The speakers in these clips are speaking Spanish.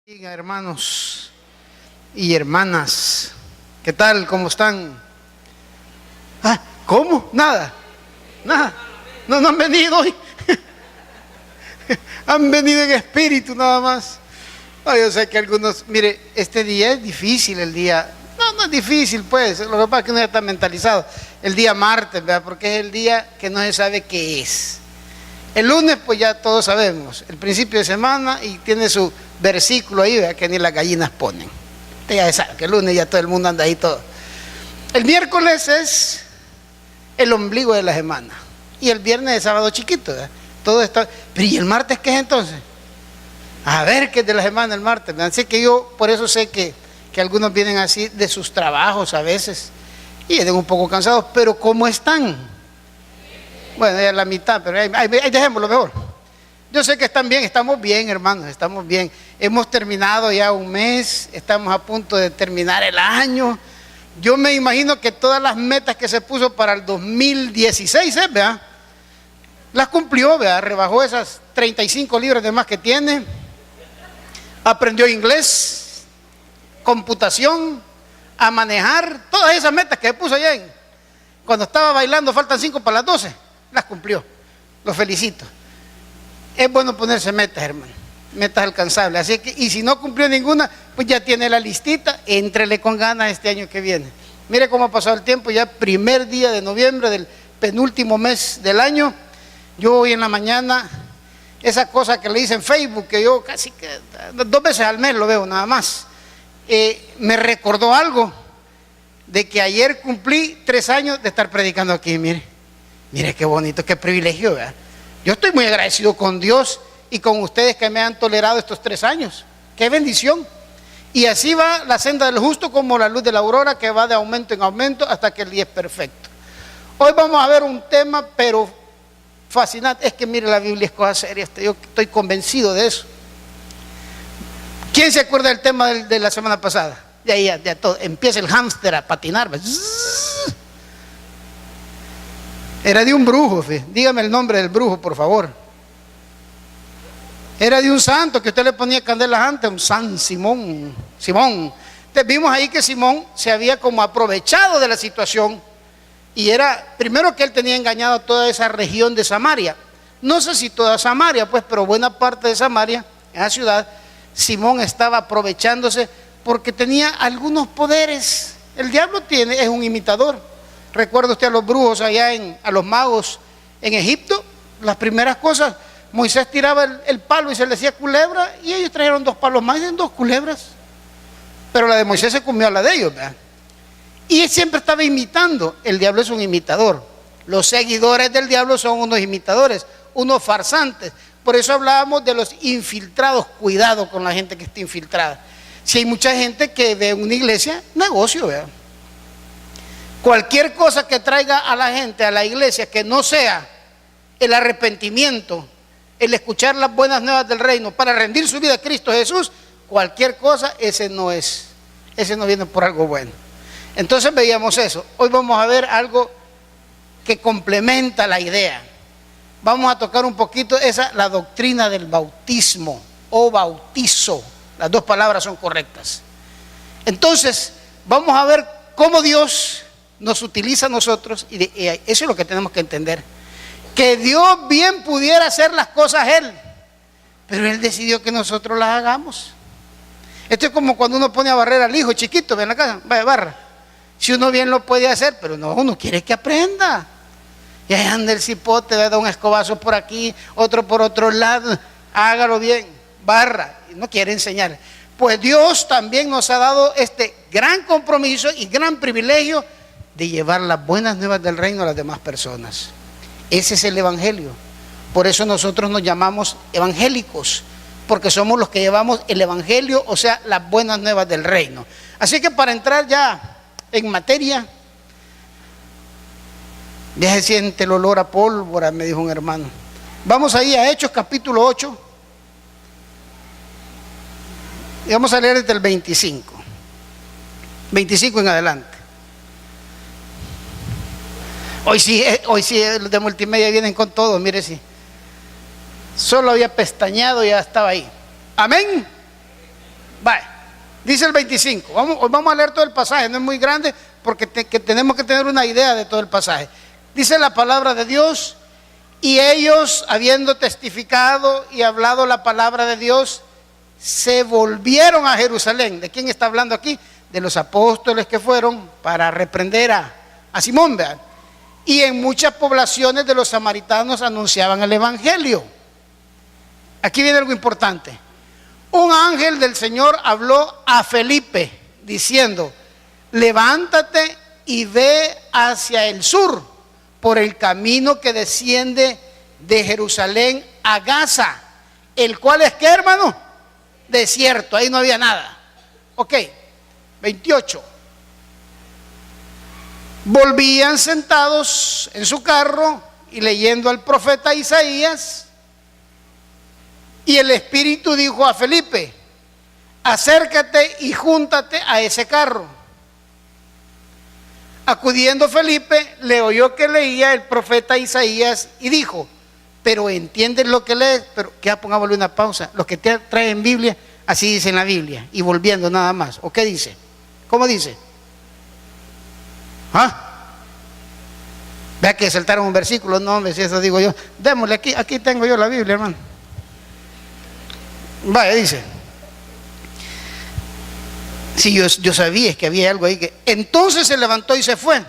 Hermanos y hermanas, ¿qué tal? ¿Cómo están? ¿Cómo? Nada. No han venido hoy. Han venido en espíritu nada más. Yo sé que algunos, mire, este día es difícil, el día, no es difícil pues, lo que pasa es que no ya está mentalizado. El día martes, ¿verdad? Porque es el día que no se sabe qué es. El lunes pues ya todos sabemos, el principio de semana, y tiene su versículo ahí, ¿verdad? Que ni las gallinas ponen. Usted ya sabe que el lunes ya todo el mundo anda ahí todo. El miércoles es el ombligo de la semana y el viernes es sábado chiquito, ¿verdad? Todo está. Pero ¿y el martes qué es entonces? A ver qué es de la semana el martes, ¿verdad? Así que yo por eso sé que algunos vienen así de sus trabajos a veces y vienen un poco cansados, pero ¿cómo están? Bueno, ya la mitad, pero ahí dejémoslo mejor. Yo sé que están bien, estamos bien, hermanos, estamos bien. Hemos terminado ya un mes, estamos a punto de terminar el año. Yo me imagino que todas las metas que se puso para el 2016, ¿verdad? Las cumplió, ¿verdad? Rebajó esas 35 libras de más que tiene. Aprendió inglés, computación, a manejar, todas esas metas que se puso allá cuando estaba bailando, faltan 5 para las 12, las cumplió. Lo felicito. Es bueno ponerse metas, hermano, metas alcanzables. Así que, y si no cumplió ninguna, pues ya tiene la listita, éntrele con ganas este año que viene. Mire cómo ha pasado el tiempo, ya primer día de noviembre del penúltimo mes del año. Yo hoy en la mañana, esa cosa que le dicen Facebook, que yo casi que 2 veces al mes lo veo nada más, me recordó algo de que ayer cumplí 3 años de estar predicando aquí. Mire qué bonito, qué privilegio, ¿verdad? Yo estoy muy agradecido con Dios y con ustedes que me han tolerado estos 3 años. ¡Qué bendición! Y así va la senda del justo como la luz de la aurora, que va de aumento en aumento hasta que el día es perfecto. Hoy vamos a ver un tema, pero fascinante. Es que mire, la Biblia es cosa seria. Yo estoy convencido de eso. ¿Quién se acuerda del tema de la semana pasada? Ya todo. Empieza el hámster a patinar. Era de un brujo, dígame el nombre del brujo, por favor. Era de un santo que usted le ponía candelas antes, un San Simón. Entonces vimos ahí que Simón se había como aprovechado de la situación, y era, primero, que él tenía engañado a toda esa región de Samaria. No sé si toda Samaria, pues, pero buena parte de Samaria, en la ciudad, Simón estaba aprovechándose porque tenía algunos poderes. El diablo es un imitador. ¿Recuerda usted a los brujos allá, a los magos en Egipto? Las primeras cosas, Moisés tiraba el palo y se le decía culebra, y ellos trajeron 2 palos más y 2 culebras. Pero la de Moisés se comió a la de ellos, ¿verdad? Y él siempre estaba imitando. El diablo es un imitador. Los seguidores del diablo son unos imitadores, unos farsantes. Por eso hablábamos de los infiltrados. Cuidado con la gente que está infiltrada. Si hay mucha gente que ve una iglesia negocio, ¿verdad? Cualquier cosa que traiga a la gente a la iglesia que no sea el arrepentimiento, el escuchar las buenas nuevas del reino para rendir su vida a Cristo Jesús, cualquier cosa, ese no viene por algo bueno. Entonces veíamos eso. Hoy vamos a ver algo que complementa la idea. Vamos a tocar un poquito la doctrina del bautismo o bautizo. Las 2 palabras son correctas. Entonces vamos a ver cómo Dios nos utiliza a nosotros, y eso es lo que tenemos que entender. Que Dios bien pudiera hacer las cosas Él, pero Él decidió que nosotros las hagamos. Esto es como cuando uno pone a barrer al hijo chiquito, ven a la casa, vaya, barra. Si uno bien lo puede hacer, pero no, uno quiere que aprenda. Y ahí anda el cipote, da un escobazo por aquí, otro por otro lado. Hágalo bien, barra. No quiere enseñar. Pues Dios también nos ha dado este gran compromiso y gran privilegio de llevar las buenas nuevas del reino a las demás personas. Ese es el evangelio. Por eso nosotros nos llamamos evangélicos, porque somos los que llevamos el evangelio, o sea, las buenas nuevas del reino. Así que para entrar ya en materia, ya se siente el olor a pólvora, me dijo un hermano. Vamos ahí a Hechos capítulo 8 y vamos a leer desde el 25 en adelante. Hoy sí los de multimedia vienen con todo, mire, sí. Solo había pestañeado y ya estaba ahí. Amén. Vale, dice el 25. Hoy vamos a leer todo el pasaje, no es muy grande porque tenemos que tener una idea de todo el pasaje. Dice la palabra de Dios: y ellos, habiendo testificado y hablado la palabra de Dios, se volvieron a Jerusalén. ¿De quién está hablando aquí? De los apóstoles que fueron para reprender a Simón, ¿verdad? Y en muchas poblaciones de los samaritanos anunciaban el evangelio. Aquí viene algo importante. Un ángel del Señor habló a Felipe diciendo: levántate y ve hacia el sur por el camino que desciende de Jerusalén a Gaza, el cual es, ¿qué, hermano? Desierto, ahí no había nada. Ok, 28. Volvían sentados en su carro y leyendo al profeta Isaías, y el Espíritu dijo a Felipe: acércate y júntate a ese carro. Acudiendo Felipe, le oyó que leía el profeta Isaías y dijo: pero ¿entiendes lo que lees? Pero ya pongámosle una pausa. Los que traen Biblia, así dice en la Biblia, y volviendo nada más. ¿O qué dice? ¿Cómo dice? ¿Ah? Vea que saltaron un versículo. No, hombre, si eso digo yo. Démosle aquí tengo yo la Biblia, hermano. Vaya, dice. Si yo sabía que había algo ahí que... Entonces se levantó y se fue.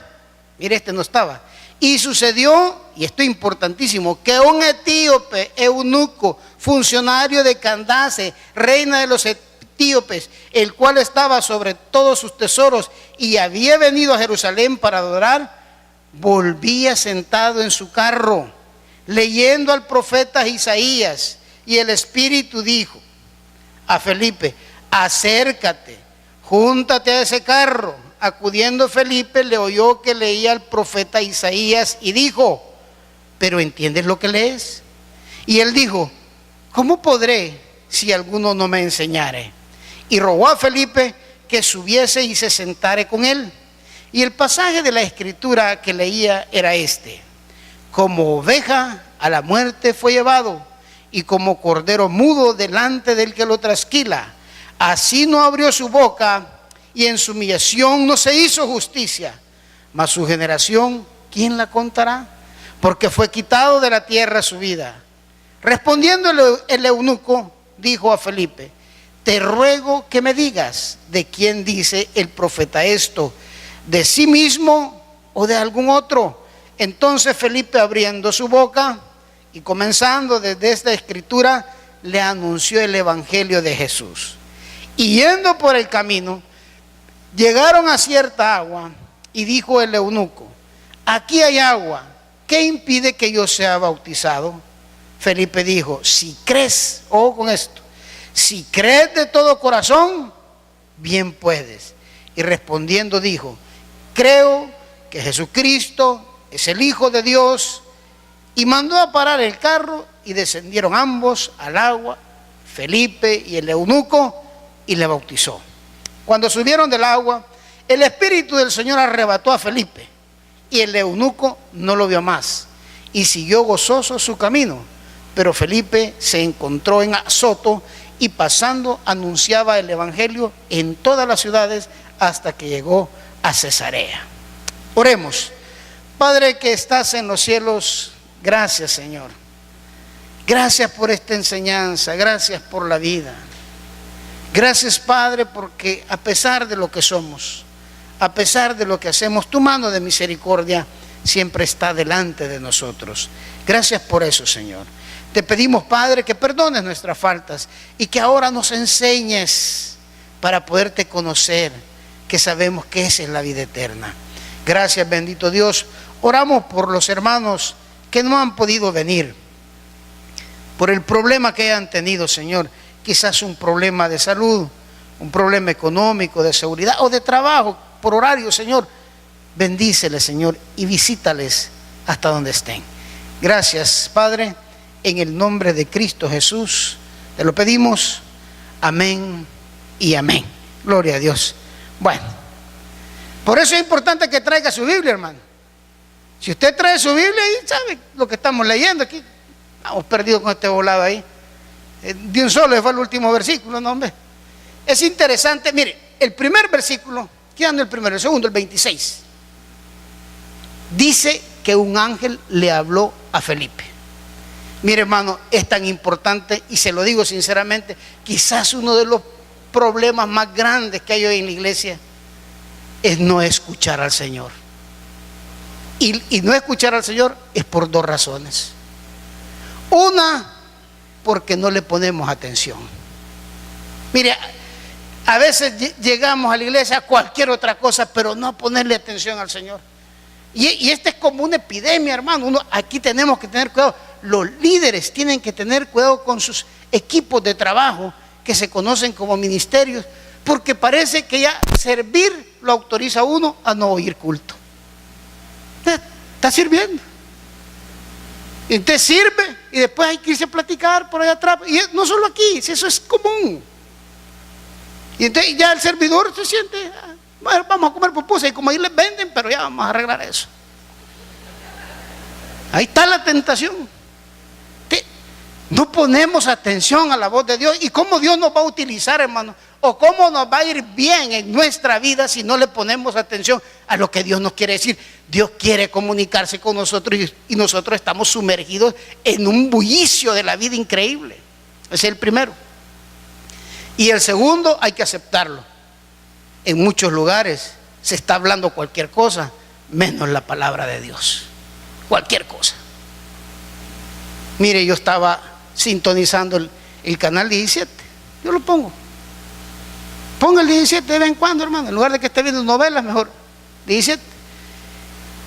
Mire, este no estaba. Y sucedió, y esto es importantísimo, que un etíope, eunuco, funcionario de Candace, reina de los etíopes, el cual estaba sobre todos sus tesoros y había venido a Jerusalén para adorar, volvía sentado en su carro, leyendo al profeta Isaías, y el Espíritu dijo a Felipe: acércate, júntate a ese carro. Acudiendo Felipe, le oyó que leía al profeta Isaías y dijo: pero ¿entiendes lo que lees? Y él dijo: ¿cómo podré si alguno no me enseñare? Y rogó a Felipe que subiese y se sentare con él. Y el pasaje de la escritura que leía era este: como oveja a la muerte fue llevado, y como cordero mudo delante del que lo trasquila, así no abrió su boca, y en su humillación no se hizo justicia. Mas su generación, ¿quién la contará? Porque fue quitado de la tierra su vida. Respondiendo el eunuco, dijo a Felipe: te ruego que me digas, ¿de quién dice el profeta esto? ¿De sí mismo o de algún otro? Entonces Felipe, abriendo su boca y comenzando desde esta escritura, le anunció el evangelio de Jesús. Y yendo por el camino, llegaron a cierta agua, y dijo el eunuco: aquí hay agua, ¿qué impide que yo sea bautizado? Felipe dijo: si crees, ojo con esto, si crees de todo corazón, bien puedes. Y respondiendo dijo: creo que Jesucristo es el Hijo de Dios. Y mandó a parar el carro, y descendieron ambos al agua, Felipe y el eunuco, y le bautizó. Cuando subieron del agua, el Espíritu del Señor arrebató a Felipe, y el eunuco no lo vio más, y siguió gozoso su camino. Pero Felipe se encontró en Azoto, y pasando anunciaba el evangelio en todas las ciudades hasta que llegó a Cesarea. Oremos. Padre que estás en los cielos, gracias, Señor. Gracias por esta enseñanza, gracias por la vida. Gracias, Padre, porque a pesar de lo que somos, a pesar de lo que hacemos, tu mano de misericordia siempre está delante de nosotros. Gracias por eso, Señor. Te pedimos, Padre, que perdones nuestras faltas y que ahora nos enseñes para poderte conocer, que sabemos que esa es la vida eterna. Gracias, bendito Dios. Oramos por los hermanos que no han podido venir, por el problema que hayan tenido, Señor. Quizás un problema de salud, un problema económico, de seguridad o de trabajo, por horario, Señor. Bendíceles, Señor, y visítales hasta donde estén. Gracias, Padre, en el nombre de Cristo Jesús te lo pedimos. Amén y amén. Gloria a Dios. Bueno, por eso es importante que traiga su Biblia, hermano. Si usted trae su Biblia y sabe lo que estamos leyendo aquí, estamos perdidos con este volado ahí. De un solo fue el último versículo, no, hombre. Es interesante, mire, el primer versículo, quedando el primero, el segundo, el 26, dice que un ángel le habló a Felipe. Mire, hermano, es tan importante, y se lo digo sinceramente, quizás uno de los problemas más grandes que hay hoy en la iglesia es no escuchar al Señor. Y no escuchar al Señor es por dos razones. Una, porque no le ponemos atención. Mire, a veces llegamos a la iglesia a cualquier otra cosa, pero no a ponerle atención al Señor. Y esta es como una epidemia, hermano. Aquí tenemos que tener cuidado. Los líderes tienen que tener cuidado con sus equipos de trabajo, que se conocen como ministerios, porque parece que ya servir lo autoriza a uno a no oír culto. Está sirviendo. Y usted sirve y después hay que irse a platicar por allá atrás. Y no solo aquí, si eso es común. Y entonces ya el servidor se siente, bueno, vamos a comer pupusas, y como ahí les venden, pero ya vamos a arreglar eso. Ahí está la tentación. No ponemos atención a la voz de Dios. ¿Y cómo Dios nos va a utilizar, hermano? ¿O cómo nos va a ir bien en nuestra vida si no le ponemos atención a lo que Dios nos quiere decir? Dios quiere comunicarse con nosotros y nosotros estamos sumergidos en un bullicio de la vida increíble. Ese es el primero. Y el segundo, hay que aceptarlo. En muchos lugares se está hablando cualquier cosa, menos la palabra de Dios. Cualquier cosa. Mire, yo estaba sintonizando el canal 17. Yo lo pongo. Ponga el 17 de vez en cuando, hermano. En lugar de que esté viendo novelas, mejor 17.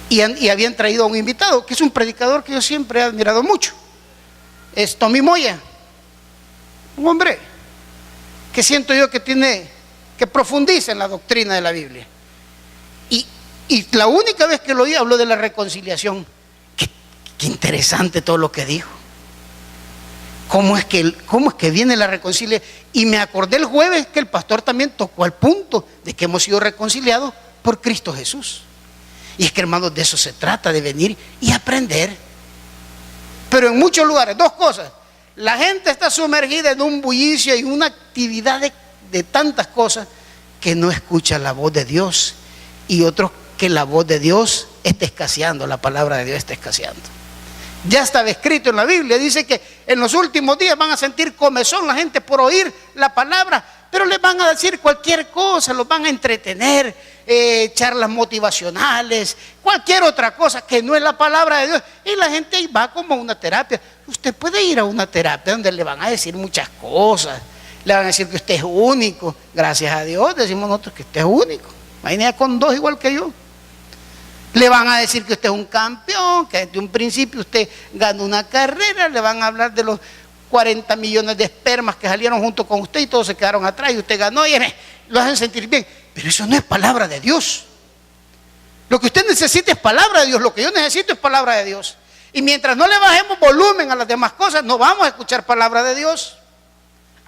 Y habían traído a un invitado, que es un predicador que yo siempre he admirado mucho. Es Tommy Moya. Un hombre que siento yo que profundiza en la doctrina de la Biblia. Y la única vez que lo oí habló de la reconciliación. Qué interesante todo lo que dijo. ¿Cómo es que viene la reconciliación? Y me acordé el jueves que el pastor también tocó el punto de que hemos sido reconciliados por Cristo Jesús. Y es que, hermanos, de eso se trata, de venir y aprender. Pero en muchos lugares, dos cosas. La gente está sumergida en un bullicio y una actividad de tantas cosas que no escucha la voz de Dios. Y otros que la voz de Dios está escaseando, la palabra de Dios está escaseando. Ya estaba escrito en la Biblia, dice que en los últimos días van a sentir comezón la gente por oír la palabra, pero les van a decir cualquier cosa, los van a entretener, charlas motivacionales, cualquier otra cosa que no es la palabra de Dios. Y la gente va como a una terapia. Usted puede ir a una terapia donde le van a decir muchas cosas, le van a decir que usted es único. Gracias a Dios decimos nosotros que usted es único. Imagínese con dos igual que yo. Le van a decir que usted es un campeón, que desde un principio usted ganó una carrera, le van a hablar de los 40 millones de espermas que salieron junto con usted y todos se quedaron atrás y usted ganó y lo hacen sentir bien. Pero eso no es palabra de Dios. Lo que usted necesita es palabra de Dios, lo que yo necesito es palabra de Dios. Y mientras no le bajemos volumen a las demás cosas, no vamos a escuchar palabra de Dios,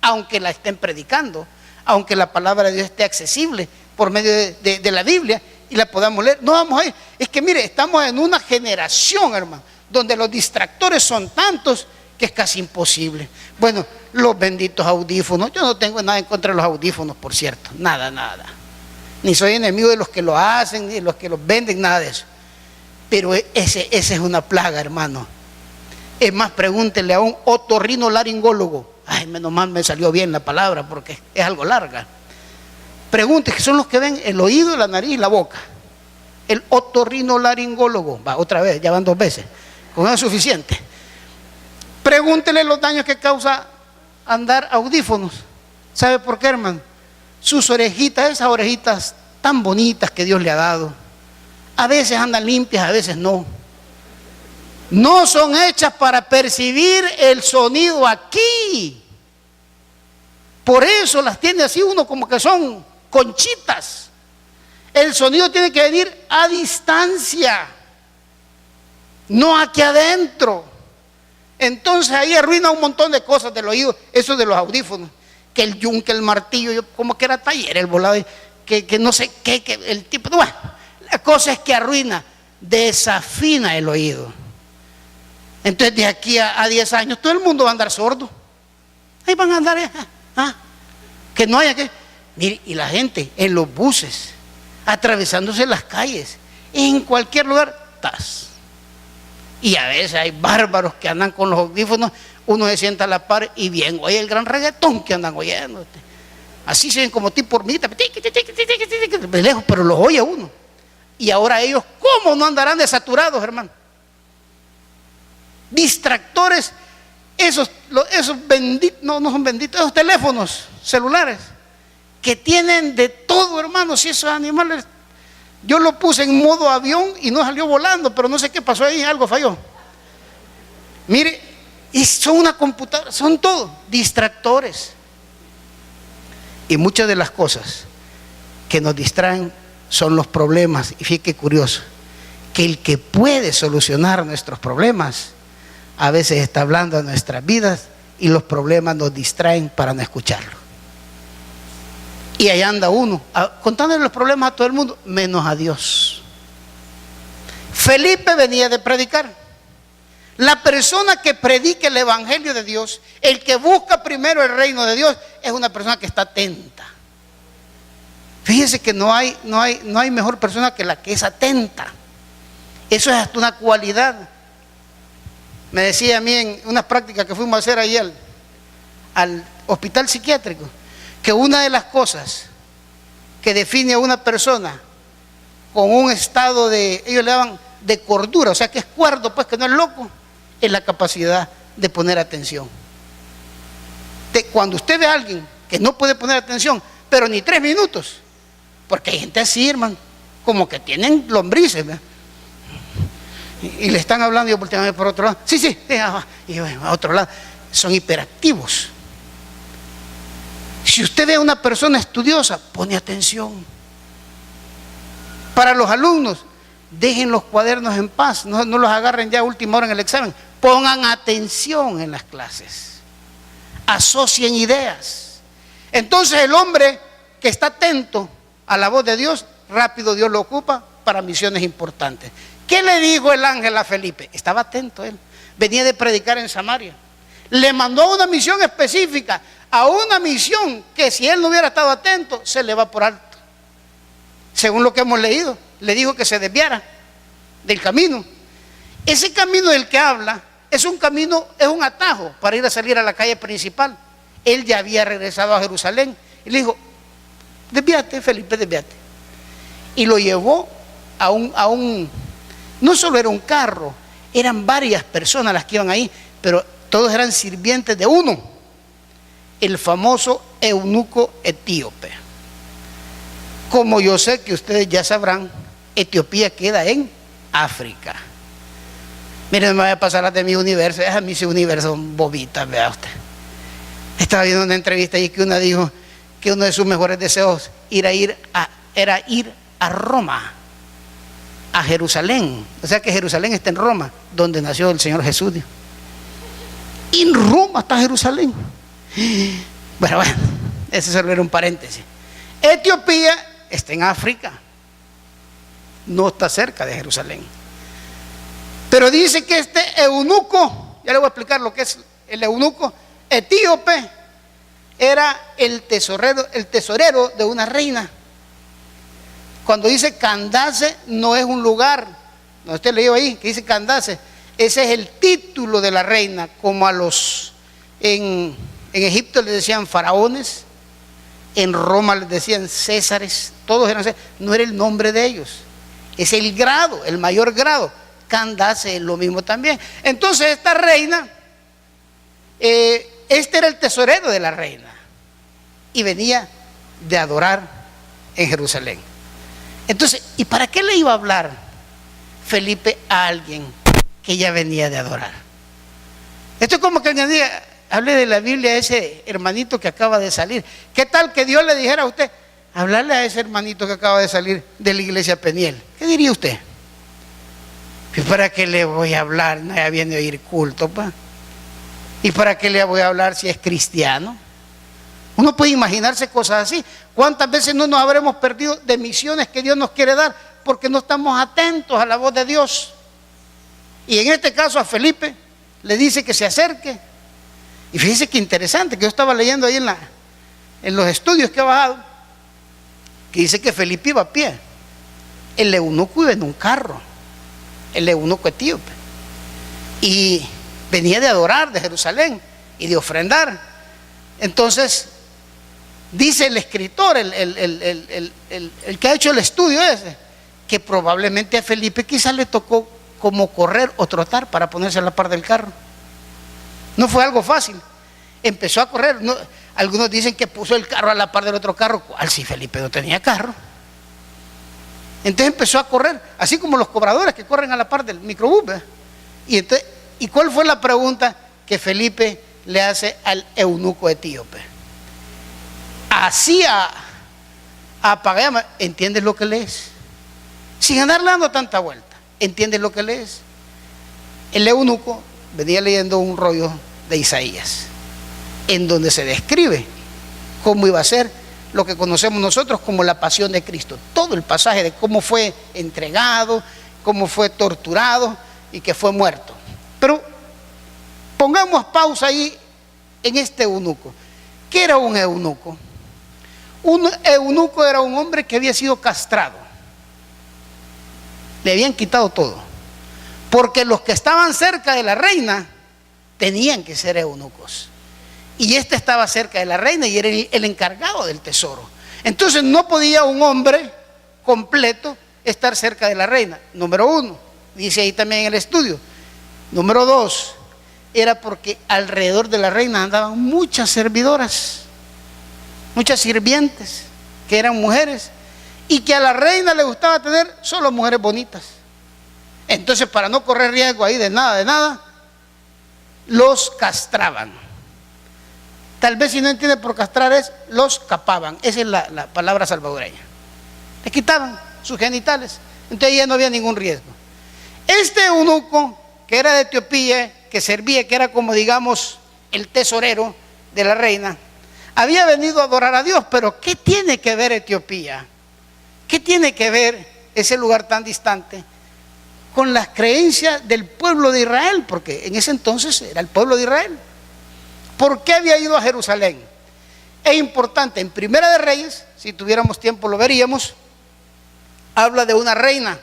aunque la estén predicando, aunque la palabra de Dios esté accesible por medio de la Biblia y la podamos leer. No vamos a ir. Es que mire, estamos en una generación, hermano, donde los distractores son tantos que es casi imposible. Bueno, los benditos audífonos. Yo no tengo nada en contra de los audífonos, por cierto. Nada. Ni soy enemigo de los que lo hacen, ni de los que los venden, nada de eso. Pero esa es una plaga, hermano. Es más, pregúntele a un otorrinolaringólogo. Ay, menos mal me salió bien la palabra porque es algo larga. Pregunte, que son los que ven el oído, la nariz y la boca. El otorrinolaringólogo. Va, otra vez, ya van 2 veces. Con eso es suficiente. Pregúntele los daños que causa andar audífonos. ¿Sabe por qué, hermano? Sus orejitas, esas orejitas tan bonitas que Dios le ha dado, a veces andan limpias, a veces no. No son hechas para percibir el sonido aquí. Por eso las tiene así uno como que son conchitas. El sonido tiene que venir a distancia, no aquí adentro. Entonces ahí arruina un montón de cosas del oído. Eso de los audífonos, que el yunque, el martillo, yo como que era taller el volado, que no sé qué, que el tipo, bueno, la cosa es que arruina, desafina el oído. Entonces de aquí a 10 años todo el mundo va a andar sordo. Ahí van a andar, que no haya que Mire, y la gente en los buses, atravesándose las calles, en cualquier lugar, ¡tas! Y a veces hay bárbaros que andan con los audífonos, uno se sienta a la par y bien oye el gran reggaetón que andan oyendo. Así se ven como tipo hormiguita, de lejos, pero los oye uno. Y ahora ellos, ¿cómo no andarán desaturados, hermano? Distractores, esos benditos, no son benditos, esos teléfonos celulares que tienen de todo, hermano. Si esos animales, yo lo puse en modo avión y no salió volando, pero no sé qué pasó ahí, algo falló. Mire, y son una computadora, son todo distractores. Y muchas de las cosas que nos distraen son los problemas. Y fíjate qué curioso, que el que puede solucionar nuestros problemas a veces está hablando de nuestras vidas y los problemas nos distraen para no escucharlo. Y ahí anda uno contándole los problemas a todo el mundo, menos a Dios. Felipe venía de predicar. La persona que predica el evangelio de Dios, el que busca primero el reino de Dios, es una persona que está atenta. Fíjese que no hay mejor persona que la que es atenta. Eso es hasta una cualidad. Me decía a mí en una práctica que fuimos a hacer ahí al hospital psiquiátrico, que una de las cosas que define a una persona con un estado de, ellos le llaman de cordura, o sea que es cuerdo, pues que no es loco, es la capacidad de poner atención. Cuando usted ve a alguien que no puede poner atención, pero ni 3 minutos, porque hay gente así, hermano, como que tienen lombrices, ¿verdad? Y le están hablando y yo voltean por otro lado, sí, y a otro lado, son hiperactivos. Si usted ve a una persona estudiosa, pone atención. Para los alumnos, dejen los cuadernos en paz, no los agarren ya a última hora en el examen, pongan atención en las clases, asocien ideas. Entonces el hombre que está atento a la voz de Dios, rápido Dios lo ocupa para misiones importantes. ¿Qué le dijo el ángel a Felipe? Estaba atento él, venía de predicar en Samaria, le mandó a una misión específica, a una misión que si él no hubiera estado atento, se le va por alto. Según lo que hemos leído, le dijo que se desviara del camino. Ese camino del que habla es un camino, es un atajo para ir a salir a la calle principal. Él ya había regresado a Jerusalén y le dijo, desvíate, Felipe, desvíate. Y lo llevó a un, no solo era un carro, eran varias personas las que iban ahí, pero todos eran sirvientes de uno, el famoso eunuco etíope. Como yo sé que ustedes ya sabrán, Etiopía queda en África. Miren, me voy a pasar las de mi universo, esas mis universos son bobitas, vea usted. Estaba viendo una entrevista ahí que una dijo que uno de sus mejores deseos era ir a Roma, a Jerusalén. O sea que Jerusalén está en Roma, donde nació el Señor Jesús. Y en Roma está Jerusalén. Bueno, ese solo era un paréntesis. Etiopía está en África, no está cerca de Jerusalén. Pero dice que este eunuco, ya le voy a explicar lo que es el eunuco etíope, era el tesorero de una reina. Cuando dice Candace, no es un lugar, no, usted leyó ahí que dice Candace, ese es el título de la reina, como a los en Egipto les decían faraones, en Roma les decían césares, todos eran césares, no era el nombre de ellos, es el grado, el mayor grado. Candace es lo mismo también. Entonces esta reina, este era el tesorero de la reina y venía de adorar en Jerusalén. Entonces, ¿y para qué le iba a hablar Felipe a alguien que ya venía de adorar? Esto es como que alguien diga, hable de la Biblia a ese hermanito que acaba de salir. ¿Qué tal que Dios le dijera a usted, hablarle a ese hermanito que acaba de salir de la iglesia Peniel? ¿Qué diría usted? ¿Y para qué le voy a hablar? No, ya viene a oír culto, pa. ¿Y para qué le voy a hablar si es cristiano? Uno puede imaginarse cosas así. ¿Cuántas veces no nos habremos perdido de misiones que Dios nos quiere dar porque no estamos atentos a la voz de Dios? Y en este caso a Felipe le dice que se acerque. Y fíjense qué interesante, que yo estaba leyendo ahí en los estudios que he bajado, que dice que Felipe iba a pie. El eunuco iba en un carro, el eunuco etíope, y venía de adorar de Jerusalén y de ofrendar. Entonces dice el escritor, el que ha hecho el estudio ese, que probablemente a Felipe quizás le tocó como correr o trotar para ponerse a la par del carro. No fue algo fácil. Empezó a correr. No, algunos dicen que puso el carro a la par del otro carro. ¿Cuál? Si Felipe no tenía carro. Entonces empezó a correr, así como los cobradores que corren a la par del microbús. ¿Y cuál fue la pregunta que Felipe le hace al eunuco etíope? Así a Pagama, ¿entiendes lo que lees? Sin andarle dando tanta vuelta, ¿entiendes lo que lees? El eunuco venía leyendo un rollo de Isaías, en donde se describe cómo iba a ser lo que conocemos nosotros como la pasión de Cristo. Todo el pasaje de cómo fue entregado, cómo fue torturado y que fue muerto. Pero pongamos pausa ahí en este eunuco. ¿Qué era un eunuco? Un eunuco era un hombre que había sido castrado. Le habían quitado todo. Porque los que estaban cerca de la reina tenían que ser eunucos. Y este estaba cerca de la reina y era el encargado del tesoro. Entonces no podía un hombre completo estar cerca de la reina. Número uno, dice ahí también en el estudio. Número dos, era porque alrededor de la reina andaban muchas servidoras, muchas sirvientes que eran mujeres y que a la reina le gustaba tener solo mujeres bonitas. Entonces, para no correr riesgo ahí de nada, los castraban. Tal vez, si no entiende por castrar, es los capaban. Esa es la palabra salvadoreña. Le quitaban sus genitales. Entonces ya no había ningún riesgo. Este eunuco, que era de Etiopía, que servía, que era como digamos el tesorero de la reina, había venido a adorar a Dios. Pero ¿qué tiene que ver Etiopía? ¿Qué tiene que ver ese lugar tan distante con las creencias del pueblo de Israel? Porque en ese entonces era el pueblo de Israel. ¿Por qué había ido a Jerusalén? Es importante, en Primera de Reyes, si tuviéramos tiempo lo veríamos, habla de una reina,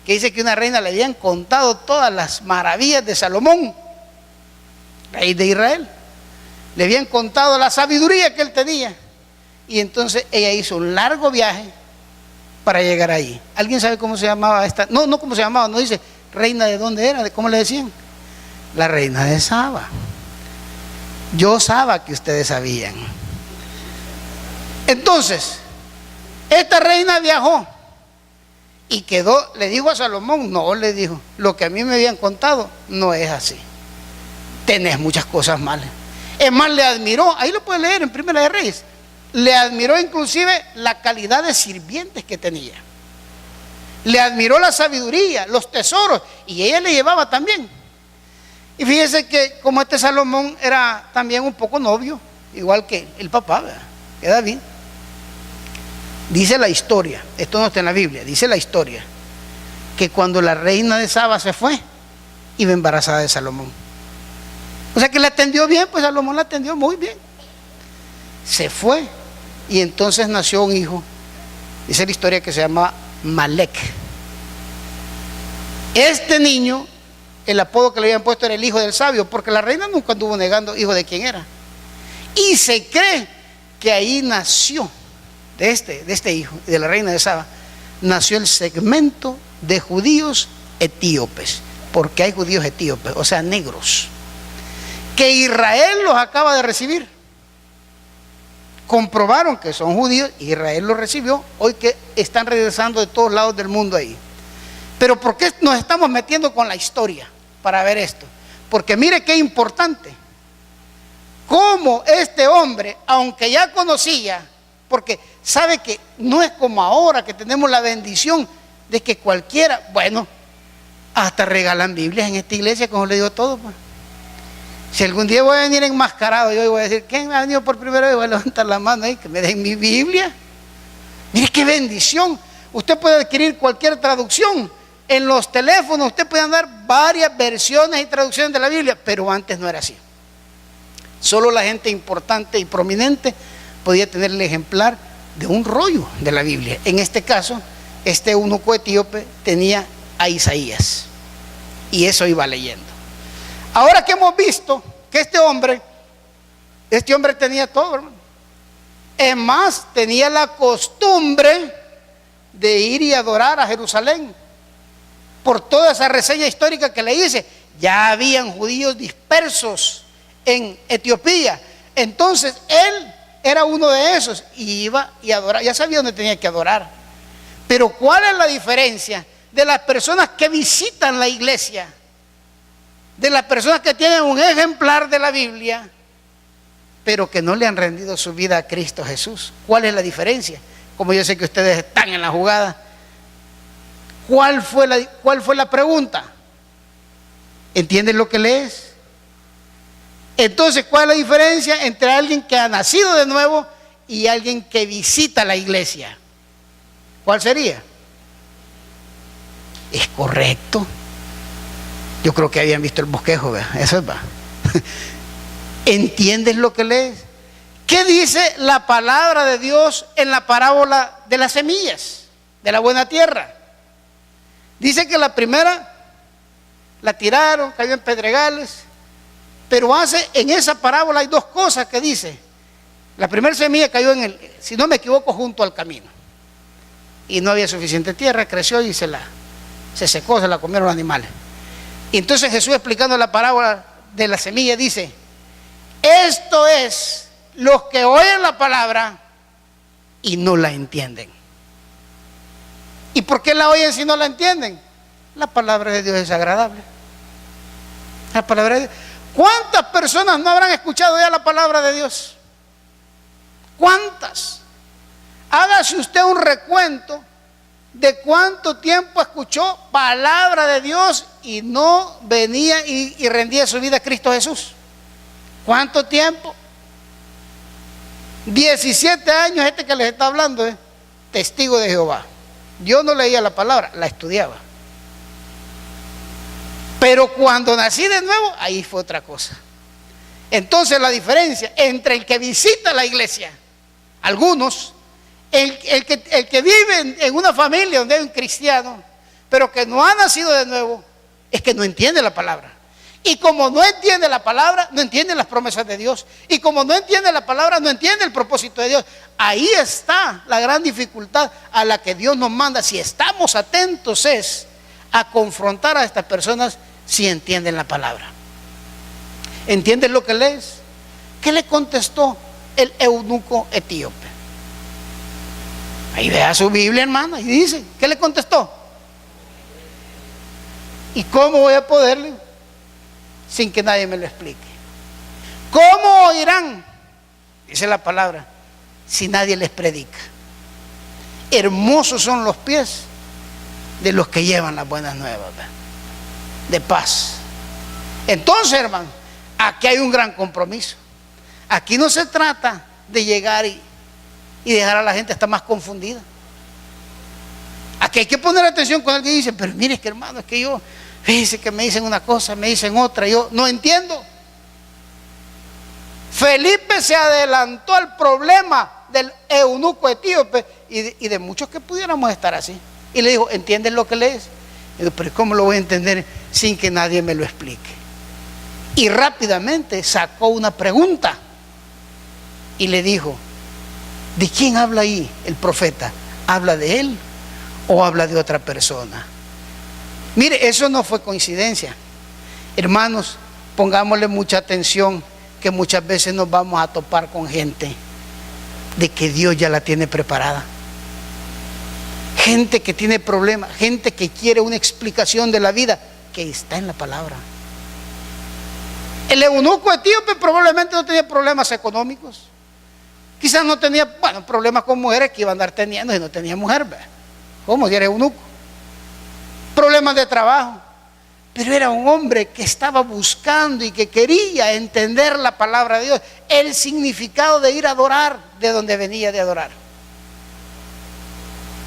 que dice que una reina le habían contado todas las maravillas de Salomón, rey de Israel. Le habían contado la sabiduría que él tenía. Y entonces ella hizo un largo viaje para llegar ahí. ¿Alguien sabe cómo se llamaba esta? No cómo se llamaba, no dice reina de dónde era, de cómo le decían. La reina de Saba. Yo sabía que ustedes sabían. Entonces, esta reina viajó y quedó, le dijo a Salomón, no, le dijo, lo que a mí me habían contado no es así. Tenés muchas cosas malas. Es más, le admiró, ahí lo puede leer en Primera de Reyes, le admiró inclusive la calidad de sirvientes que tenía. Le admiró la sabiduría, los tesoros, y ella le llevaba también. Y fíjese que como este Salomón era también un poco novio, igual que el papá, ¿verdad?, que David. Dice la historia, esto no está en la Biblia, dice la historia, que cuando la reina de Saba se fue, iba embarazada de Salomón. O sea que la atendió bien, pues Salomón la atendió muy bien. Se fue y entonces nació un hijo, dice la historia, que se llama Malec. Este niño, el apodo que le habían puesto era el hijo del sabio, porque la reina nunca anduvo negando hijo de quién era. Y se cree que ahí nació, de este hijo, de la reina de Saba, nació el segmento de judíos etíopes, porque hay judíos etíopes, o sea, negros, que Israel los acaba de recibir. Comprobaron que son judíos, Israel los recibió, hoy que están regresando de todos lados del mundo ahí. Pero ¿por qué nos estamos metiendo con la historia para ver esto? Porque mire qué importante, cómo este hombre, aunque ya conocía, porque sabe que no es como ahora que tenemos la bendición de que cualquiera, bueno, hasta regalan Biblias en esta iglesia, como le digo a todos, pues. Si algún día voy a venir enmascarado, yo voy a decir, ¿quién ha venido por primera vez? Voy a levantar la mano ahí, que me den mi Biblia. Mire qué bendición. Usted puede adquirir cualquier traducción. En los teléfonos usted puede andar varias versiones y traducciones de la Biblia, pero antes no era así. Solo la gente importante y prominente podía tener el ejemplar de un rollo de la Biblia. En este caso, este eunuco etíope tenía a Isaías, y eso iba leyendo. Ahora que hemos visto que este hombre tenía todo, hermano. Es más, tenía la costumbre de ir y adorar a Jerusalén. Por toda esa reseña histórica que le hice, ya habían judíos dispersos en Etiopía. Entonces él era uno de esos y iba y adoraba, ya sabía dónde tenía que adorar. Pero ¿cuál es la diferencia de las personas que visitan la iglesia, de las personas que tienen un ejemplar de la Biblia, pero que no le han rendido su vida a Cristo Jesús? ¿Cuál es la diferencia? Como yo sé que ustedes están en la jugada, ¿cuál fue la pregunta? ¿Entienden lo que lees? Entonces, ¿cuál es la diferencia entre alguien que ha nacido de nuevo y alguien que visita la iglesia? ¿Cuál sería? Es correcto. Yo creo que habían visto el bosquejo, ¿verdad? Eso es, va. ¿Entiendes lo que lees? ¿Qué dice la palabra de Dios en la parábola de las semillas, de la buena tierra? Dice que la primera la tiraron, cayó en pedregales, pero en esa parábola hay dos cosas que dice. La primera semilla cayó si no me equivoco, junto al camino, y no había suficiente tierra, creció y se secó, se la comieron los animales. Y entonces Jesús, explicando la parábola de la semilla, dice: esto es los que oyen la palabra y no la entienden. ¿Y por qué la oyen si no la entienden? La palabra de Dios es agradable. La palabra de Dios. ¿Cuántas personas no habrán escuchado ya la palabra de Dios? ¿Cuántas? Hágase usted un recuento de cuánto tiempo escuchó palabra de Dios y no venía y rendía su vida a Cristo Jesús. ¿Cuánto tiempo? 17 años este que les está hablando es testigo de Jehová. Yo no leía la palabra, la estudiaba. Pero cuando nací de nuevo, ahí fue otra cosa. Entonces la diferencia entre el que visita la iglesia, algunos, el que vive en una familia donde hay un cristiano, pero que no ha nacido de nuevo, es que no entiende la palabra. Y como no entiende la palabra, no entiende las promesas de Dios. Y como no entiende la palabra, no entiende el propósito de Dios. Ahí está la gran dificultad a la que Dios nos manda, si estamos atentos, es a confrontar a estas personas si entienden la palabra. ¿Entiendes lo que lees? ¿Qué le contestó el eunuco etíope? Ahí vea su Biblia, hermano, y dice, ¿qué le contestó? ¿Y cómo voy a poderle? Sin que nadie me lo explique. ¿Cómo oirán? Dice la palabra, si nadie les predica. Hermosos son los pies de los que llevan las buenas nuevas, ¿verdad?, de paz. Entonces, hermano, aquí hay un gran compromiso. Aquí no se trata de llegar y dejar a la gente hasta más confundida. Aquí hay que poner atención con alguien que dice: pero mire, que hermano, es que yo, fíjese que me dicen una cosa, me dicen otra, yo no entiendo. Felipe se adelantó al problema del eunuco etíope y de muchos que pudiéramos estar así. Y le dijo: ¿entiendes lo que lees? Y digo: pero ¿cómo lo voy a entender sin que nadie me lo explique? Y rápidamente sacó una pregunta y le dijo: ¿de quién habla ahí el profeta? ¿Habla de él o habla de otra persona? Mire, eso no fue coincidencia. Hermanos, pongámosle mucha atención, que muchas veces nos vamos a topar con gente de que Dios ya la tiene preparada. Gente que tiene problemas, gente que quiere una explicación de la vida que está en la palabra. El eunuco etíope probablemente no tenía problemas económicos. Quizás no tenía, problemas con mujeres que iba a andar teniendo y no tenía mujer, ¿verdad? ¿Cómo? Si era eunuco. Problemas de trabajo. Pero era un hombre que estaba buscando y que quería entender la palabra de Dios, el significado de ir a adorar, de donde venía de adorar.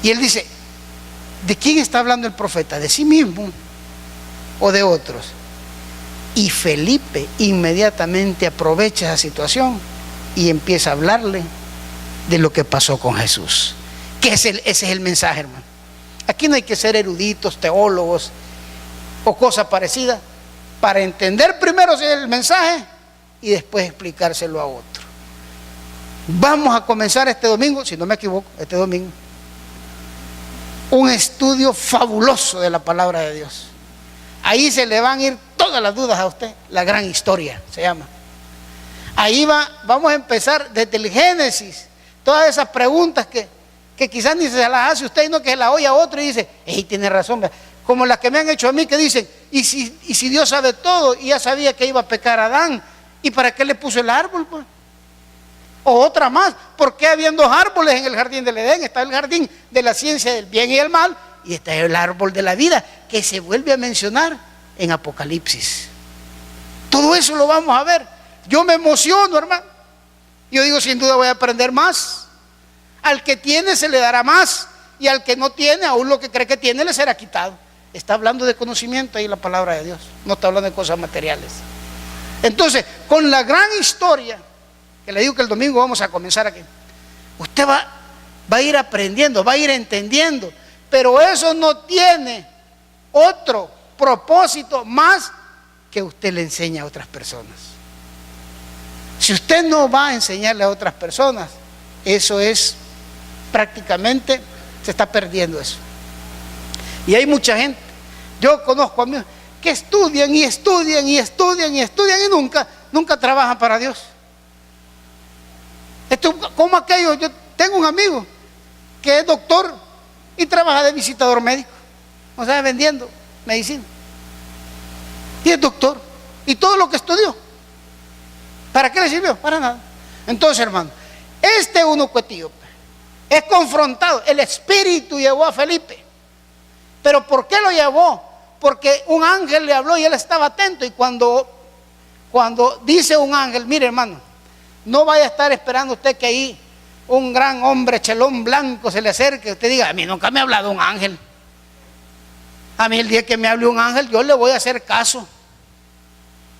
Y él dice: ¿de quién está hablando el profeta? ¿De sí mismo o de otros? Y Felipe inmediatamente aprovecha esa situación y empieza a hablarle de lo que pasó con Jesús. Ese es el mensaje, hermano. Aquí no hay que ser eruditos, teólogos o cosas parecidas para entender primero el mensaje y después explicárselo a otro. Vamos a comenzar este domingo, si no me equivoco, este domingo, un estudio fabuloso de la palabra de Dios. Ahí se le van a ir todas las dudas a usted. La gran historia se llama. Ahí vamos a empezar desde el Génesis. Todas esas preguntas que quizás ni se las hace usted, sino que se las oye a otro y dice, ¡ey, tiene razón! Como las que me han hecho a mí, que dicen, ¿y si Dios sabe todo y ya sabía que iba a pecar a Adán? ¿Y para qué le puso el árbol, pues? O otra más, ¿por qué habían dos árboles en el jardín del Edén? Está el jardín de la ciencia del bien y el mal, y está el árbol de la vida, que se vuelve a mencionar en Apocalipsis. Todo eso lo vamos a ver. Yo me emociono, hermano. Yo digo, sin duda voy a aprender más. Al que tiene se le dará más, y al que no tiene, aún lo que cree que tiene le será quitado. Está hablando de conocimiento ahí la palabra de Dios, no está hablando de cosas materiales. Entonces, con la gran historia, que le digo que el domingo vamos a comenzar aquí, usted va a ir aprendiendo, va a ir entendiendo, pero eso no tiene otro propósito más que usted le enseñe a otras personas. Si usted no va a enseñarle a otras personas, eso es prácticamente, se está perdiendo eso. Y hay mucha gente, yo conozco amigos que estudian y estudian y estudian y estudian y nunca trabajan para Dios. Como aquello, yo tengo un amigo que es doctor y trabaja de visitador médico, o sea, vendiendo medicina. Y es doctor. Y todo lo que estudió, ¿para qué le sirvió? Para nada. Entonces, hermano, este eunuco etíope es confrontado. El Espíritu llevó a Felipe. ¿Pero por qué lo llevó? Porque un ángel le habló y él estaba atento. Y cuando dice un ángel, mire, hermano, no vaya a estar esperando usted que ahí un gran hombre chelón blanco se le acerque y usted diga, a mí nunca me ha hablado un ángel. A mí el día que me hable un ángel yo le voy a hacer caso.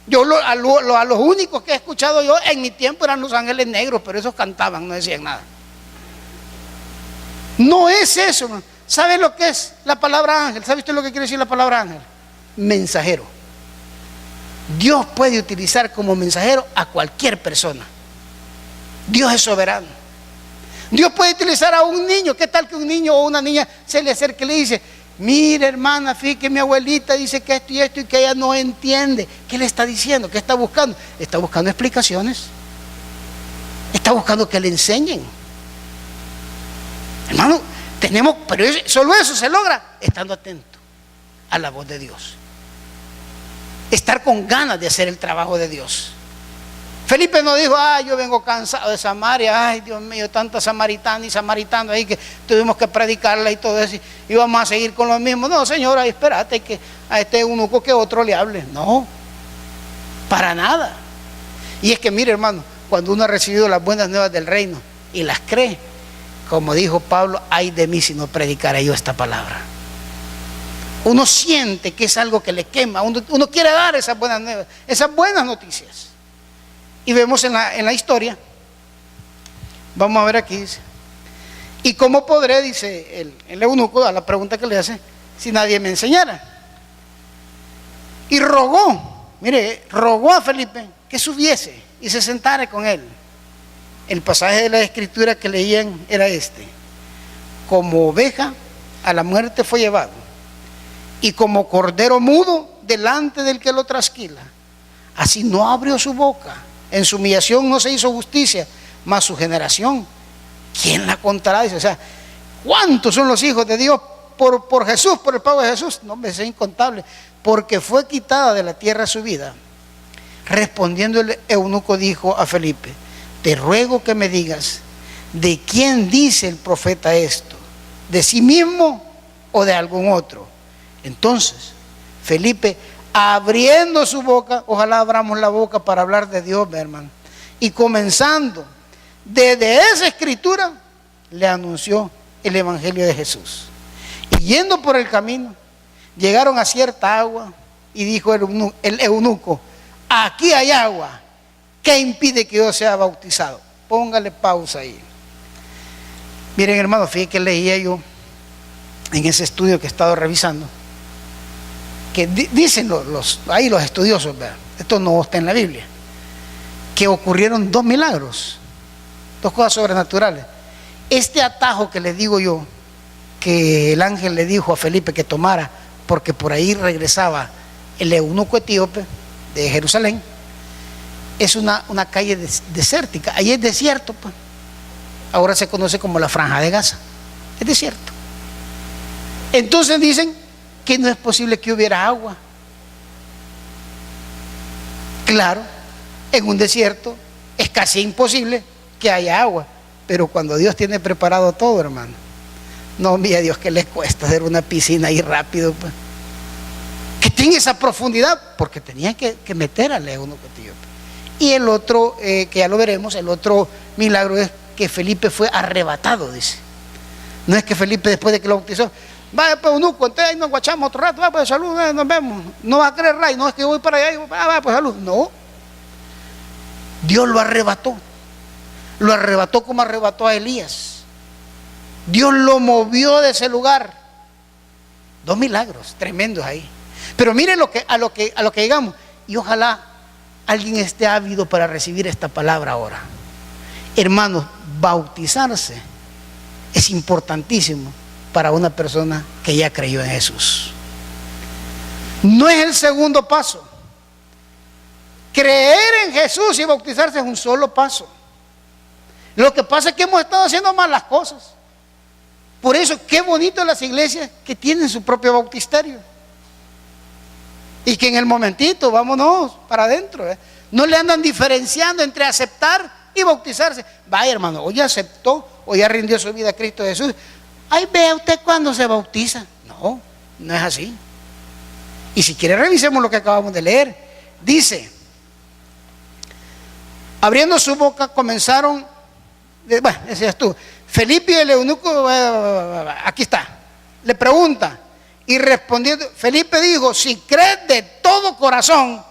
Yo a los únicos que he escuchado yo en mi tiempo eran los ángeles negros, pero esos cantaban, no decían nada. No es eso, man. ¿Sabe lo que es la palabra ángel? ¿Sabe usted lo que quiere decir la palabra ángel? Mensajero. Dios puede utilizar como mensajero a cualquier persona. Dios es soberano. Dios puede utilizar a un niño. ¿Qué tal que un niño o una niña se le acerque y le dice, mire, hermana, fíjate que mi abuelita dice que esto y que ella no entiende? ¿Qué le está diciendo? ¿Qué está buscando? Está buscando explicaciones. Está buscando que le enseñen. Hermano, pero solo eso se logra estando atento a la voz de Dios. Estar con ganas de hacer el trabajo de Dios. Felipe no dijo, yo vengo cansado de Samaria, ay Dios mío, tanta samaritana y samaritano ahí que tuvimos que predicarla y todo eso, y vamos a seguir con lo mismo. No, señora, espérate que a este eunuco que otro le hable. No, para nada. Y es que mire, hermano, cuando uno ha recibido las buenas nuevas del reino y las cree, como dijo Pablo, ay de mí si no predicara yo esta palabra. Uno siente que es algo que le quema, uno quiere dar esas buenas nuevas, esas buenas noticias. Y vemos en la historia, vamos a ver aquí, dice, ¿y cómo podré, dice el eunuco, a la pregunta que le hace, si nadie me enseñara? Y rogó a Felipe que subiese y se sentara con él. El pasaje de la escritura que leían era este: como oveja a la muerte fue llevado, y como cordero mudo delante del que lo trasquila, así no abrió su boca. En su humillación no se hizo justicia, mas su generación, ¿quién la contará? Dice, o sea, ¿cuántos son los hijos de Dios por Jesús, por el pago de Jesús? No, me es incontable, porque fue quitada de la tierra su vida. Respondiendo el eunuco dijo a Felipe, te ruego que me digas, ¿de quién dice el profeta esto? ¿De sí mismo o de algún otro? Entonces, Felipe, abriendo su boca, ojalá abramos la boca para hablar de Dios, mi hermano, y comenzando desde esa escritura, le anunció el evangelio de Jesús. Y yendo por el camino, llegaron a cierta agua, y dijo el eunuco, aquí hay agua, ¿qué impide que yo sea bautizado? Póngale pausa ahí. Miren, hermano, fíjense que leía yo en ese estudio que he estado revisando, que dicen los estudiosos, ¿verdad? Esto no está en la Biblia, que ocurrieron 2 milagros, 2 cosas sobrenaturales. Este atajo que les digo yo, que el ángel le dijo a Felipe que tomara, porque por ahí regresaba el eunuco etíope de Jerusalén, es una calle desértica. Ahí es desierto, pues. Ahora se conoce como la Franja de Gaza, es desierto. Entonces dicen que no es posible que hubiera agua. Claro, en un desierto es casi imposible que haya agua, pero cuando Dios tiene preparado todo, hermano, no, mira, Dios, que les cuesta hacer una piscina ahí rápido, pues, que tenga esa profundidad, porque tenía que meter al eunuco etíope. Y el otro, que ya lo veremos, el otro milagro es que Felipe fue arrebatado, dice. No es que Felipe, después de que lo bautizó, vaya pues eunuco, entonces ahí nos guachamos otro rato, va pues salud, nos vemos, no va a creer Ray, no es que yo voy para allá, va pues salud. No, Dios lo arrebató como arrebató a Elías. Dios lo movió de ese lugar. 2 milagros tremendos ahí. Pero miren a lo que llegamos. Y ojalá alguien esté ávido para recibir esta palabra ahora. Hermanos, bautizarse es importantísimo para una persona que ya creyó en Jesús. No es el segundo paso. Creer en Jesús y bautizarse es un solo paso. Lo que pasa es que hemos estado haciendo mal las cosas. Por eso, qué bonito las iglesias que tienen su propio bautisterio. Y que en el momentito, vámonos para adentro. No le andan diferenciando entre aceptar y bautizarse. Vaya, hermano, o ya aceptó, o ya rindió su vida a Cristo Jesús. Ahí vea usted cuando se bautiza. No, no es así. Y si quiere, revisemos lo que acabamos de leer. Dice, abriendo su boca comenzaron, bueno, decías tú, Felipe y el eunuco, aquí está, le pregunta, y respondiendo, Felipe dijo, si crees de todo corazón,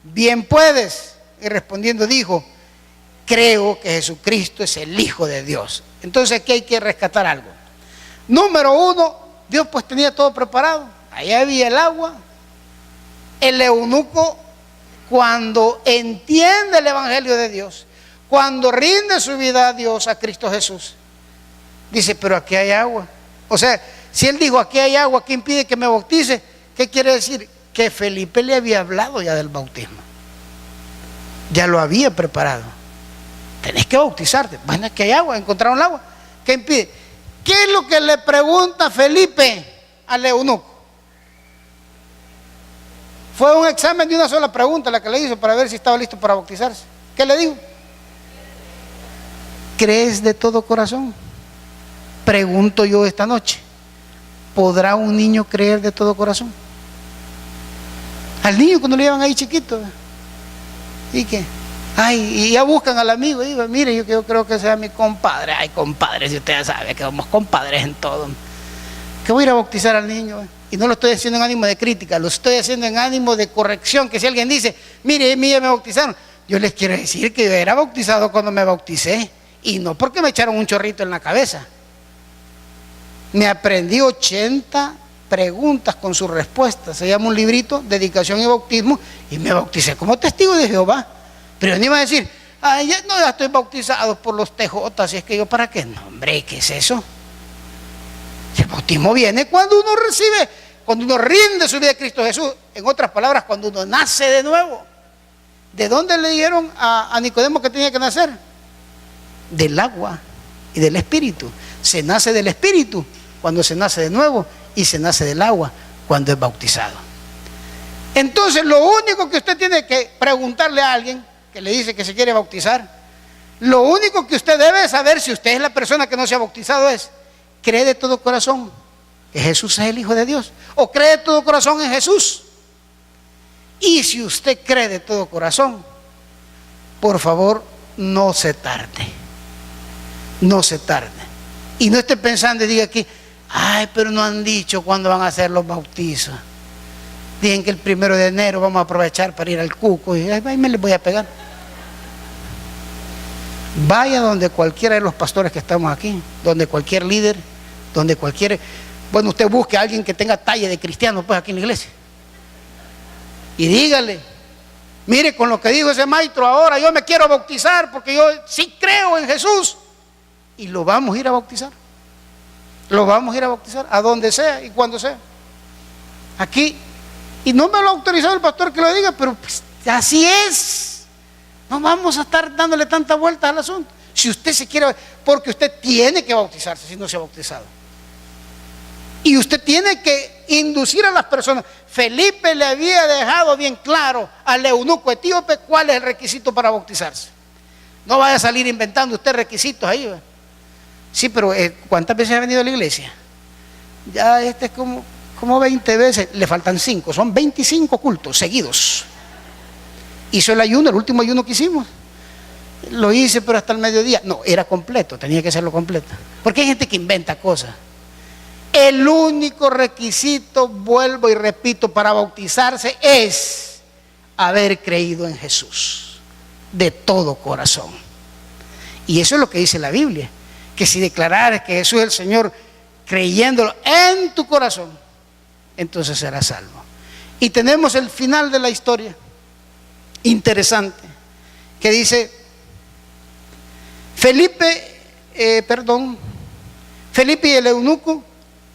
bien puedes. Y respondiendo dijo, creo que Jesucristo es el Hijo de Dios. Entonces aquí hay que rescatar algo. Número 1, Dios pues tenía todo preparado. Ahí había el agua. El eunuco, cuando entiende el Evangelio de Dios, cuando rinde su vida a Dios, a Cristo Jesús, dice, pero aquí hay agua. O sea, si él dijo, aquí hay agua, ¿qué impide que me bautice? ¿Qué quiere decir? Que Felipe le había hablado ya del bautismo. Ya lo había preparado. Tenés que bautizarte. Bueno, aquí hay agua, encontraron el agua. ¿Qué impide? ¿Qué es lo que le pregunta Felipe al eunuco? Fue un examen de una sola pregunta la que le hizo para ver si estaba listo para bautizarse. ¿Qué le dijo? ¿Crees de todo corazón? Pregunto yo esta noche, ¿podrá un niño creer de todo corazón? Al niño cuando lo llevan ahí chiquito, ¿y qué? Ay, y ya buscan al amigo, y digo, mire, yo creo que sea mi compadre. Ay, compadre, si usted ya sabe que somos compadres en todo. Que voy a ir a bautizar al niño, y no lo estoy haciendo en ánimo de crítica, lo estoy haciendo en ánimo de corrección. Que si alguien dice, mire, ya me bautizaron, yo les quiero decir que yo era bautizado cuando me bauticé, y no porque me echaron un chorrito en la cabeza. Me aprendí 80 preguntas con sus respuestas. Se llama un librito, Dedicación y Bautismo, y me bauticé como testigo de Jehová. Pero yo no iba a decir, ay, ya estoy bautizado por los TJ, y es que yo, ¿para qué? No, hombre, ¿qué es eso? El bautismo viene cuando uno recibe, cuando uno rinde su vida a Cristo Jesús. En otras palabras, cuando uno nace de nuevo. ¿De dónde le dijeron a Nicodemo que tenía que nacer? Del agua y del Espíritu. Se nace del Espíritu cuando se nace de nuevo, y se nace del agua cuando es bautizado. Entonces, lo único que usted tiene que preguntarle a alguien que le dice que se quiere bautizar, lo único que usted debe saber, si usted es la persona que no se ha bautizado, es: ¿cree de todo corazón que Jesús es el Hijo de Dios? ¿O cree de todo corazón en Jesús? Y si usted cree de todo corazón, por favor, no se tarde. No se tarde. Y no esté pensando y diga aquí, ay, pero no han dicho cuándo van a hacer los bautizos. Dicen que el 1 de enero vamos a aprovechar para ir al cuco, y ahí me les voy a pegar. Vaya donde cualquiera de los pastores que estamos aquí, donde cualquier líder, donde cualquier... Bueno, usted busque a alguien que tenga talla de cristiano, pues, aquí en la iglesia. Y dígale, mire, con lo que dijo ese maestro ahora, yo me quiero bautizar porque yo sí creo en Jesús. Y lo vamos a ir a bautizar. Lo vamos a ir a bautizar, a donde sea y cuando sea. Aquí. Y no me lo ha autorizado el pastor que lo diga, pero pues, así es. No vamos a estar dándole tanta vuelta al asunto. Si usted se quiere, porque usted tiene que bautizarse si no se ha bautizado. Y usted tiene que inducir a las personas. Felipe le había dejado bien claro al eunuco etíope cuál es el requisito para bautizarse. No vaya a salir inventando usted requisitos ahí, ¿verdad? Sí, pero ¿cuántas veces ha venido a la iglesia? Ya este es como 20 veces, le faltan 5, son 25 cultos seguidos. Hizo el ayuno, el último ayuno que hicimos. Lo hice, pero hasta el mediodía. No, era completo, tenía que hacerlo completo. Porque hay gente que inventa cosas. El único requisito, vuelvo y repito, para bautizarse es haber creído en Jesús de todo corazón. Y eso es lo que dice la Biblia, que si declarares que Jesús es el Señor, creyéndolo en tu corazón, entonces serás salvo. Y tenemos el final de la historia, interesante, que dice, Felipe y el eunuco,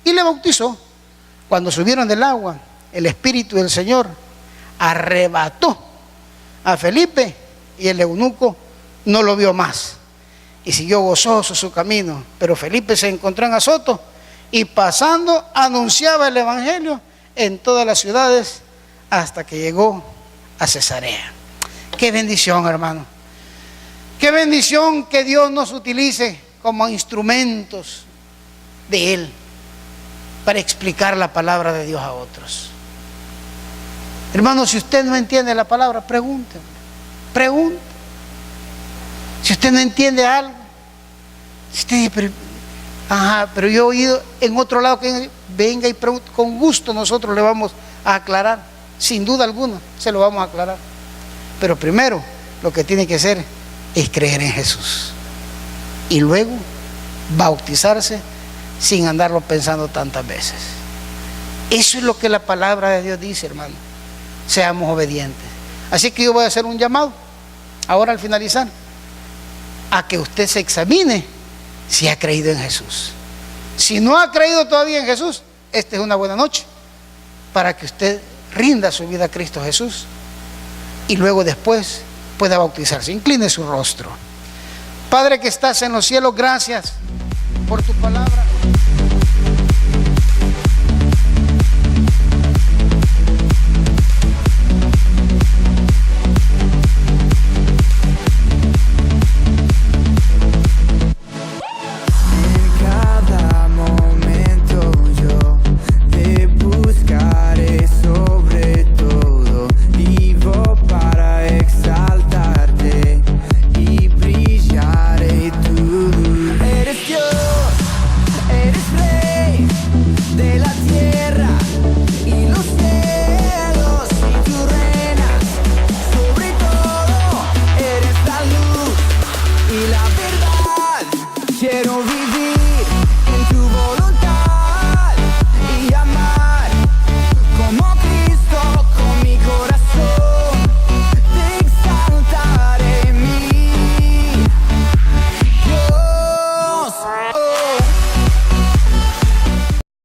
y le bautizó. Cuando subieron del agua, el Espíritu del Señor arrebató a Felipe y el eunuco no lo vio más y siguió gozoso su camino. Pero Felipe se encontró en Azoto y pasando anunciaba el Evangelio en todas las ciudades hasta que llegó a Cesarea. Qué bendición, hermano. Qué bendición que Dios nos utilice como instrumentos de Él para explicar la palabra de Dios a otros. Hermano, si usted no entiende la palabra, pregunte. Si usted no entiende algo, si usted dice, pero yo he oído en otro lado que venga y pregunte, con gusto nosotros le vamos a aclarar, sin duda alguna, se lo vamos a aclarar. Pero primero, lo que tiene que hacer es creer en Jesús y luego bautizarse sin andarlo pensando tantas veces. Eso es lo que la palabra de Dios dice, hermano. Seamos obedientes. Así que yo voy a hacer un llamado ahora al finalizar a que usted se examine si ha creído en Jesús. Si no ha creído todavía en Jesús, esta es una buena noche para que usted rinda su vida a Cristo Jesús y luego después pueda bautizarse. Incline su rostro. Padre que estás en los cielos, gracias por tu palabra. Quiero